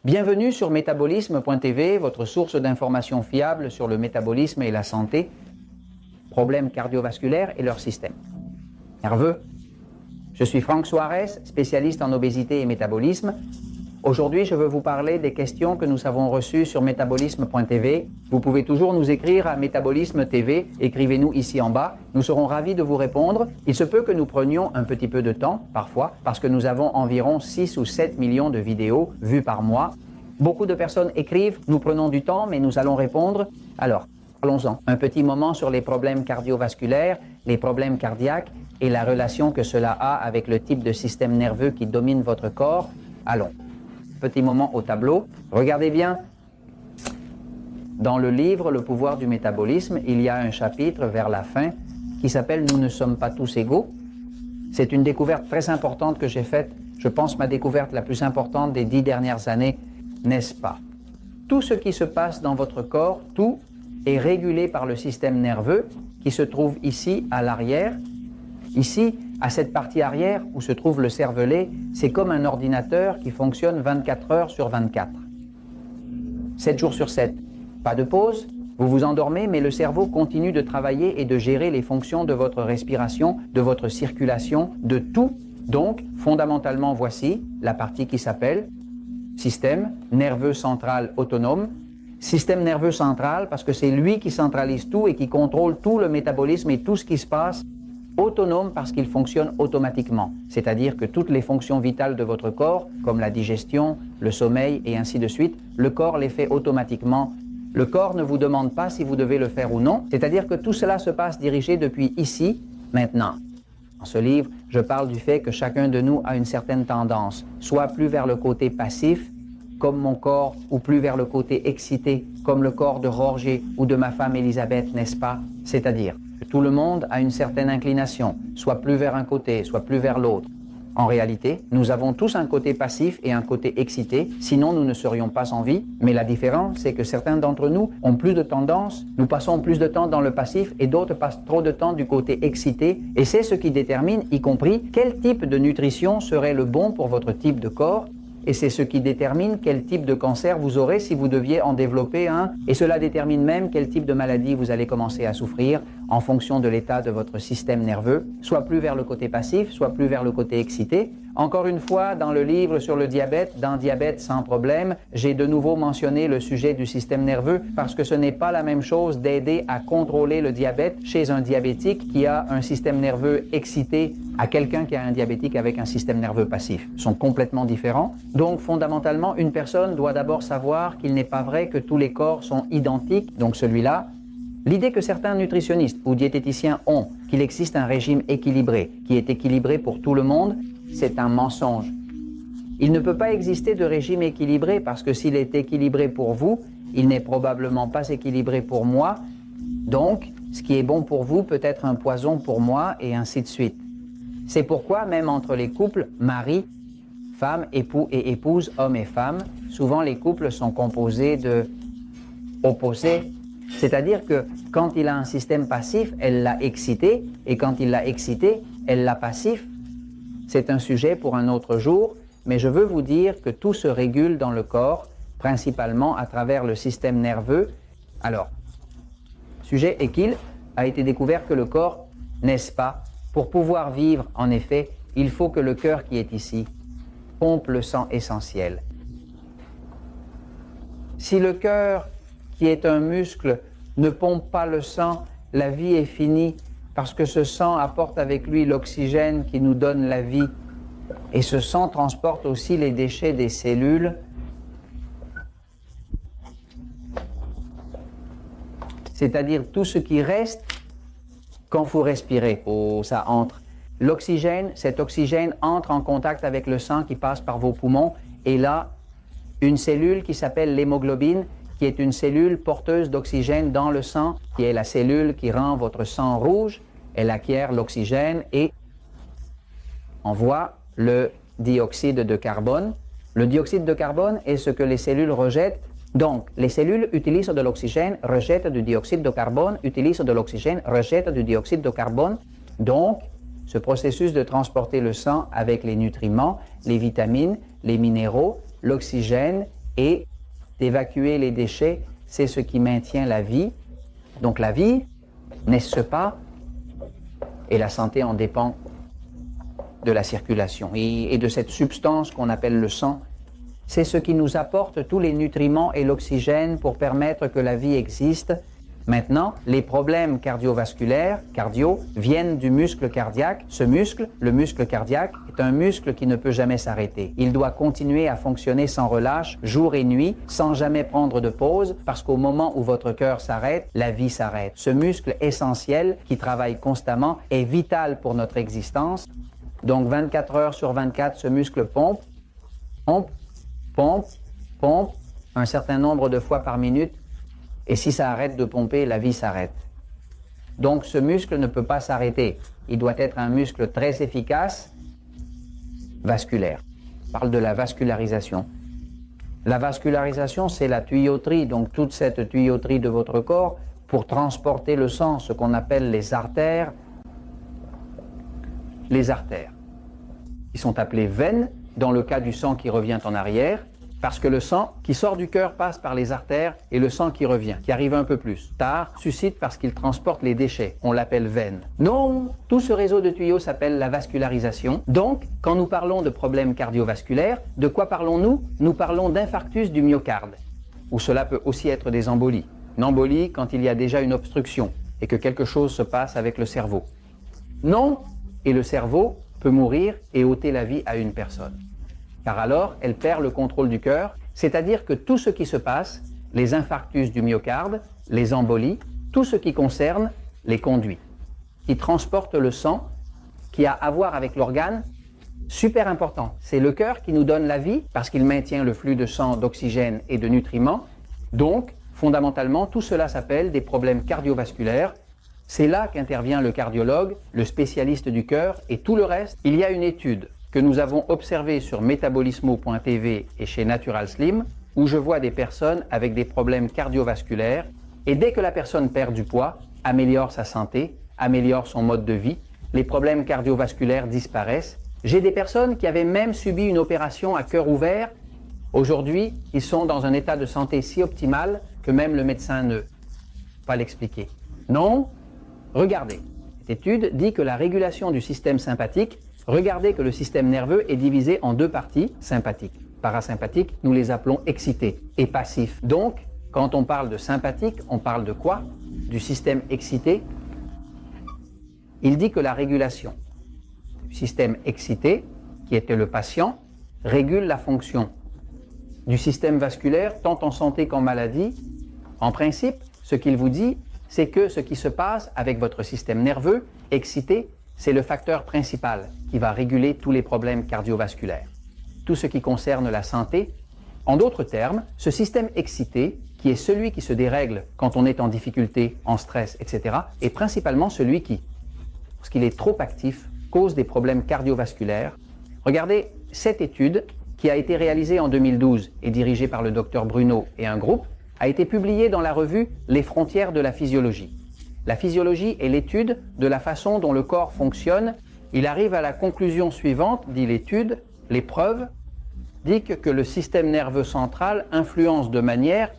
Bienvenue sur métabolisme.tv, votre source d'informations fiables sur le métabolisme et la santé, problèmes cardiovasculaires et leur système nerveux. Je suis Franck Suarez, spécialiste en obésité et métabolisme. Aujourd'hui, je veux vous parler des questions que nous avons reçues sur métabolisme.tv. Vous pouvez toujours nous écrire à métabolisme.tv, écrivez-nous ici en bas. Nous serons ravis de vous répondre. Il se peut que nous prenions un petit peu de temps, parfois, parce que nous avons environ 6 ou 7 millions de vidéos vues par mois. Beaucoup de personnes écrivent, nous prenons du temps, mais nous allons répondre. Alors, allons-en. Un petit moment sur les problèmes cardiovasculaires, les problèmes cardiaques et la relation que cela a avec le type de système nerveux qui domine votre corps. Allons. Petit moment au tableau. Regardez bien, dans le livre « Le pouvoir du métabolisme », il y a un chapitre vers la fin qui s'appelle « Nous ne sommes pas tous égaux ». C'est une découverte très importante que j'ai faite, je pense ma découverte la plus importante des 10 dernières années, n'est-ce pas? Tout ce qui se passe dans votre corps, tout est régulé par le système nerveux qui se trouve ici à l'arrière. Ici, à cette partie arrière où se trouve le cervelet, c'est comme un ordinateur qui fonctionne 24 heures sur 24. 7 jours sur 7. Pas de pause, vous vous endormez, mais le cerveau continue de travailler et de gérer les fonctions de votre respiration, de votre circulation, de tout. Donc, fondamentalement, voici la partie qui s'appelle système nerveux central autonome. Système nerveux central parce que c'est lui qui centralise tout et qui contrôle tout le métabolisme et tout ce qui se passe. Autonome parce qu'il fonctionne automatiquement, c'est-à-dire que toutes les fonctions vitales de votre corps, comme la digestion, le sommeil et ainsi de suite, le corps les fait automatiquement. Le corps ne vous demande pas si vous devez le faire ou non, c'est-à-dire que tout cela se passe dirigé depuis ici, maintenant. Dans ce livre, je parle du fait que chacun de nous a une certaine tendance, soit plus vers le côté passif, comme mon corps, ou plus vers le côté excité, comme le corps de Roger ou de ma femme Elisabeth, n'est-ce pas? C'est-à-dire que tout le monde a une certaine inclination, soit plus vers un côté, soit plus vers l'autre. En réalité, nous avons tous un côté passif et un côté excité, sinon nous ne serions pas en vie. Mais la différence, c'est que certains d'entre nous ont plus de tendance, nous passons plus de temps dans le passif et d'autres passent trop de temps du côté excité. Et c'est ce qui détermine, y compris, quel type de nutrition serait le bon pour votre type de corps. Et c'est ce qui détermine quel type de cancer vous aurez si vous deviez en développer un. Et cela détermine même quel type de maladie vous allez commencer à souffrir en fonction de l'état de votre système nerveux, soit plus vers le côté passif, soit plus vers le côté excité. Encore une fois, dans le livre sur le diabète, dans Diabète sans problème, j'ai de nouveau mentionné le sujet du système nerveux parce que ce n'est pas la même chose d'aider à contrôler le diabète chez un diabétique qui a un système nerveux excité à quelqu'un qui a un diabétique avec un système nerveux passif. Ils sont complètement différents. Donc, fondamentalement, une personne doit d'abord savoir qu'il n'est pas vrai que tous les corps sont identiques. Donc, celui-là, l'idée que certains nutritionnistes ou diététiciens ont qu'il existe un régime équilibré, qui est équilibré pour tout le monde, c'est un mensonge. Il ne peut pas exister de régime équilibré parce que s'il est équilibré pour vous, il n'est probablement pas équilibré pour moi. Donc, ce qui est bon pour vous peut être un poison pour moi et ainsi de suite. C'est pourquoi même entre les couples, mari, femme, époux et épouse, homme et femme, souvent les couples sont composés de opposés. C'est-à-dire que quand il a un système passif, elle l'a excité, et quand il l'a excité, elle l'a passif. C'est un sujet pour un autre jour, mais je veux vous dire que tout se régule dans le corps, principalement à travers le système nerveux. Alors, le sujet est qu'il a été découvert que le corps, n'est-ce pas, pour pouvoir vivre, en effet, il faut que le cœur qui est ici pompe le sang essentiel. Si le cœur, qui est un muscle, ne pompe pas le sang, la vie est finie parce que ce sang apporte avec lui l'oxygène qui nous donne la vie. Et ce sang transporte aussi les déchets des cellules. C'est-à-dire tout ce qui reste quand vous respirez, ça entre. L'oxygène, cet oxygène entre en contact avec le sang qui passe par vos poumons. Et là, une cellule qui s'appelle l'hémoglobine, qui est une cellule porteuse d'oxygène dans le sang, qui est la cellule qui rend votre sang rouge, elle acquiert l'oxygène et envoie le dioxyde de carbone. Le dioxyde de carbone est ce que les cellules rejettent. Donc, les cellules utilisent de l'oxygène, rejettent du dioxyde de carbone, utilisent de l'oxygène, rejettent du dioxyde de carbone. Donc, ce processus de transporter le sang avec les nutriments, les vitamines, les minéraux, l'oxygène et d'évacuer les déchets, c'est ce qui maintient la vie. Donc la vie, n'est-ce pas? Et la santé en dépend de la circulation et de cette substance qu'on appelle le sang. C'est ce qui nous apporte tous les nutriments et l'oxygène pour permettre que la vie existe. Maintenant, les problèmes cardiovasculaires, viennent du muscle cardiaque. Ce muscle, le muscle cardiaque, est un muscle qui ne peut jamais s'arrêter. Il doit continuer à fonctionner sans relâche, jour et nuit, sans jamais prendre de pause, parce qu'au moment où votre cœur s'arrête, la vie s'arrête. Ce muscle essentiel, qui travaille constamment, est vital pour notre existence. Donc 24 heures sur 24, ce muscle pompe, un certain nombre de fois par minute. Et si ça arrête de pomper, la vie s'arrête. Donc ce muscle ne peut pas s'arrêter. Il doit être un muscle très efficace, vasculaire. On parle de la vascularisation. La vascularisation, c'est la tuyauterie, donc toute cette tuyauterie de votre corps pour transporter le sang, ce qu'on appelle les artères. Les artères, qui sont appelées veines, dans le cas du sang qui revient en arrière, parce que le sang qui sort du cœur passe par les artères et le sang qui revient, qui arrive un peu plus tard, suscite parce qu'il transporte les déchets. On l'appelle veine. Non, tout ce réseau de tuyaux s'appelle la vascularisation. Donc, quand nous parlons de problèmes cardiovasculaires, de quoi parlons-nous? Nous parlons d'infarctus du myocarde, ou cela peut aussi être des embolies. Une embolie quand il y a déjà une obstruction et que quelque chose se passe avec le cerveau. Non, et le cerveau peut mourir et ôter la vie à une personne. Car alors, elle perd le contrôle du cœur, c'est-à-dire que tout ce qui se passe, les infarctus du myocarde, les embolies, tout ce qui concerne les conduits, qui transportent le sang, qui a à voir avec l'organe, super important. C'est le cœur qui nous donne la vie, parce qu'il maintient le flux de sang, d'oxygène et de nutriments. Donc, fondamentalement, tout cela s'appelle des problèmes cardiovasculaires. C'est là qu'intervient le cardiologue, le spécialiste du cœur et tout le reste. Il y a une étude que nous avons observé sur metabolismo.tv et chez Natural Slim, où je vois des personnes avec des problèmes cardiovasculaires, et dès que la personne perd du poids, améliore sa santé, améliore son mode de vie, les problèmes cardiovasculaires disparaissent. J'ai des personnes qui avaient même subi une opération à cœur ouvert. Aujourd'hui, ils sont dans un état de santé si optimal que même le médecin ne peut pas l'expliquer. Non, regardez, cette étude dit que la régulation du système sympathique. Regardez que le système nerveux est divisé en deux parties, sympathiques. Parasympathiques, nous les appelons excités et passifs. Donc, quand on parle de sympathique, on parle de quoi? Du système excité. Il dit que la régulation du système excité, qui était le patient, régule la fonction du système vasculaire, tant en santé qu'en maladie. En principe, ce qu'il vous dit, c'est que ce qui se passe avec votre système nerveux excité, c'est le facteur principal qui va réguler tous les problèmes cardiovasculaires. Tout ce qui concerne la santé, en d'autres termes, ce système excité, qui est celui qui se dérègle quand on est en difficulté, en stress, etc., est principalement celui qui, lorsqu'il est trop actif, cause des problèmes cardiovasculaires. Regardez cette étude qui a été réalisée en 2012 et dirigée par le docteur Bruno et un groupe, a été publiée dans la revue Les frontières de la physiologie. La physiologie est l'étude de la façon dont le corps fonctionne. Il arrive à la conclusion suivante, dit l'étude, les preuves, dit que le système nerveux central influence de manière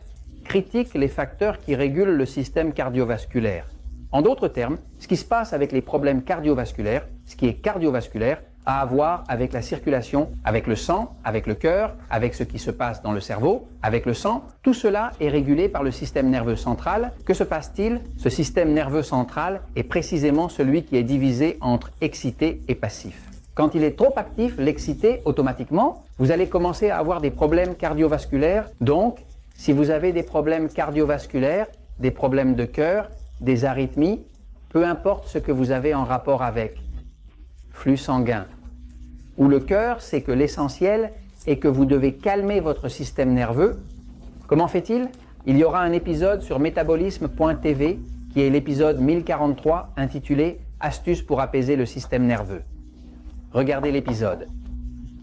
critique les facteurs qui régulent le système cardiovasculaire. En d'autres termes, ce qui se passe avec les problèmes cardiovasculaires, ce qui est cardiovasculaire, a à voir avec la circulation, avec le sang, avec le cœur, avec ce qui se passe dans le cerveau, avec le sang. Tout cela est régulé par le système nerveux central. Que se passe-t-il? Ce système nerveux central est précisément celui qui est divisé entre excité et passif. Quand il est trop actif, l'excité, automatiquement, vous allez commencer à avoir des problèmes cardiovasculaires. Donc, si vous avez des problèmes cardiovasculaires, des problèmes de cœur, des arythmies, peu importe ce que vous avez en rapport avec, flux sanguin, ou le cœur, c'est que l'essentiel est que vous devez calmer votre système nerveux. Comment fait-il? Il y aura un épisode sur metabolisme.tv qui est l'épisode 1043 intitulé « Astuces pour apaiser le système nerveux ». Regardez l'épisode,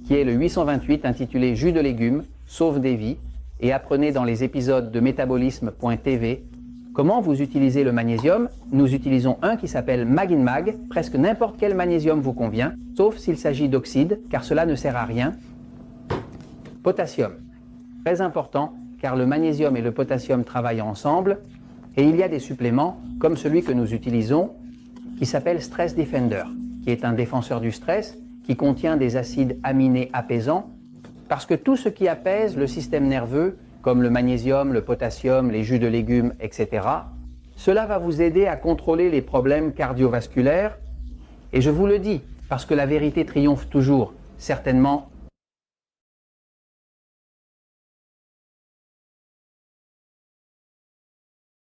qui est le 828 intitulé « Jus de légumes, sauve des vies » et apprenez dans les épisodes de metabolisme.tv comment vous utilisez le magnésium. Nous utilisons un qui s'appelle Mag-in-Mag. Presque n'importe quel magnésium vous convient, sauf s'il s'agit d'oxyde, car cela ne sert à rien. Potassium. Très important, car le magnésium et le potassium travaillent ensemble, et il y a des suppléments, comme celui que nous utilisons, qui s'appelle Stress Defender, qui est un défenseur du stress, qui contient des acides aminés apaisants, parce que tout ce qui apaise le système nerveux, comme le magnésium, le potassium, les jus de légumes, etc., cela va vous aider à contrôler les problèmes cardiovasculaires. Et je vous le dis, parce que la vérité triomphe toujours, certainement